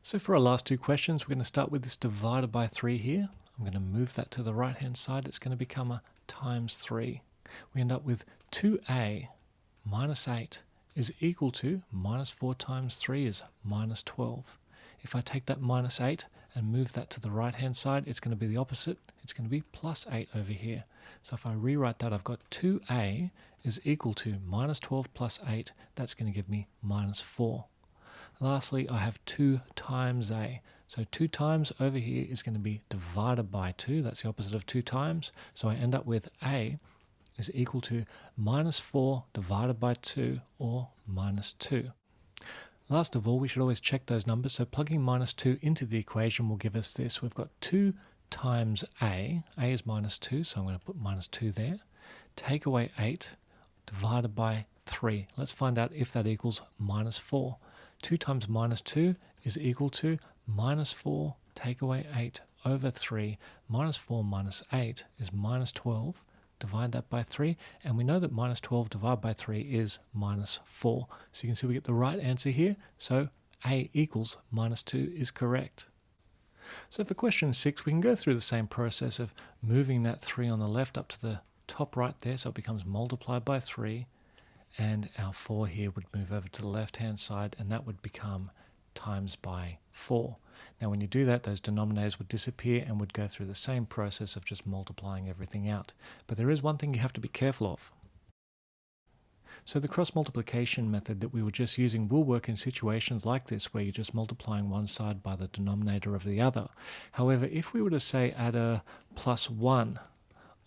So for our last two questions, we're going to start with this divided by 3 here. I'm going to move that to the right hand side. It's going to become a times 3. We end up with 2a minus 8 is equal to minus 4 times 3 is minus 12. If I take that minus 8 and move that to the right hand side, it's going to be the opposite. It's going to be plus 8 over here. So if I rewrite that, I've got 2a is equal to minus 12 plus 8. That's going to give me minus 4. Lastly, I have 2 times a. So 2 times over here is going to be divided by 2. That's the opposite of 2 times. So I end up with a is equal to minus 4 divided by 2, or minus 2. Last of all, we should always check those numbers. So plugging minus 2 into the equation will give us this. We've got 2 times a. A is minus 2, so I'm going to put minus 2 there. Take away 8 divided by 3. Let's find out if that equals minus 4. 2 times minus 2 is equal to minus 4, take away 8 over 3. Minus 4 minus 8 is minus 12. Divide that by 3, and we know that minus 12 divided by 3 is minus 4. So you can see we get the right answer here. So a equals minus 2 is correct. So for question 6, we can go through the same process of moving that 3 on the left up to the top right there, so it becomes multiplied by 3. And our 4 here would move over to the left-hand side, and that would become times by 4. Now when you do that, those denominators would disappear and would go through the same process of just multiplying everything out. But there is one thing you have to be careful of. So the cross multiplication method that we were just using will work in situations like this where you're just multiplying one side by the denominator of the other. However, if we were to say add a plus 1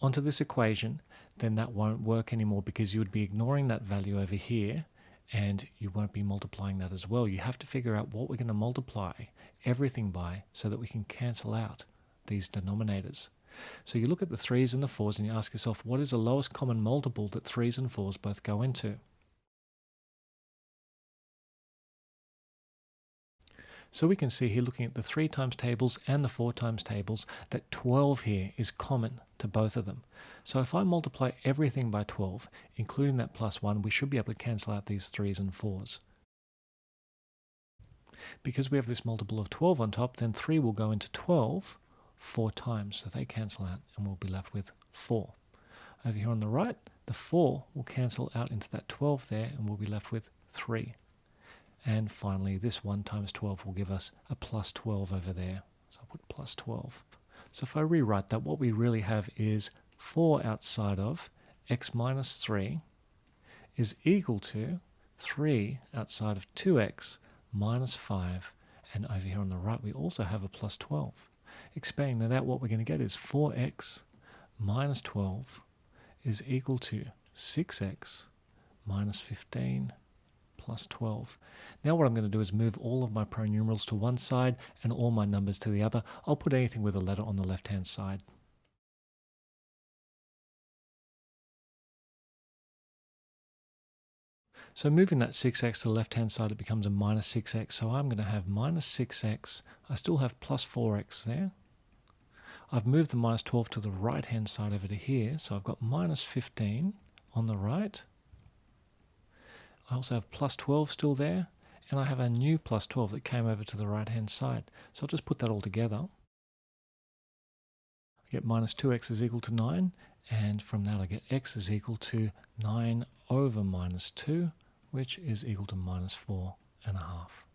onto this equation, then that won't work anymore because you would be ignoring that value over here and you won't be multiplying that as well. You have to figure out what we're going to multiply everything by so that we can cancel out these denominators. So you look at the 3's and the 4's and you ask yourself, what is the lowest common multiple that 3's and 4's both go into? So we can see here, looking at the 3 times tables and the 4 times tables, that 12 here is common to both of them. So if I multiply everything by 12, including that plus 1, we should be able to cancel out these 3's and 4's. Because we have this multiple of 12 on top, then 3 will go into 12 4 times, so they cancel out and we'll be left with 4. Over here on the right, the 4 will cancel out into that 12 there and we'll be left with 3. And finally, this 1 times 12 will give us a plus 12 over there. So I'll put plus 12. So if I rewrite that, what we really have is 4 outside of x minus 3 is equal to 3 outside of 2x minus 5. And over here on the right, we also have a plus 12. Expanding that out, what we're going to get is 4x minus 12 is equal to 6x minus 15 plus 12. Now what I'm going to do is move all of my pronumerals to one side and all my numbers to the other. I'll put anything with a letter on the left-hand side. So moving that 6x to the left-hand side, it becomes a minus 6x. So I'm going to have minus 6x. I still have plus 4x there. I've moved the minus 12 to the right-hand side over to here. So I've got minus 15 on the right. I also have plus 12 still there, and I have a new plus 12 that came over to the right-hand side. So I'll just put that all together. I get minus 2x is equal to 9, and from that I get x is equal to 9 over minus 2, which is equal to minus 4.5.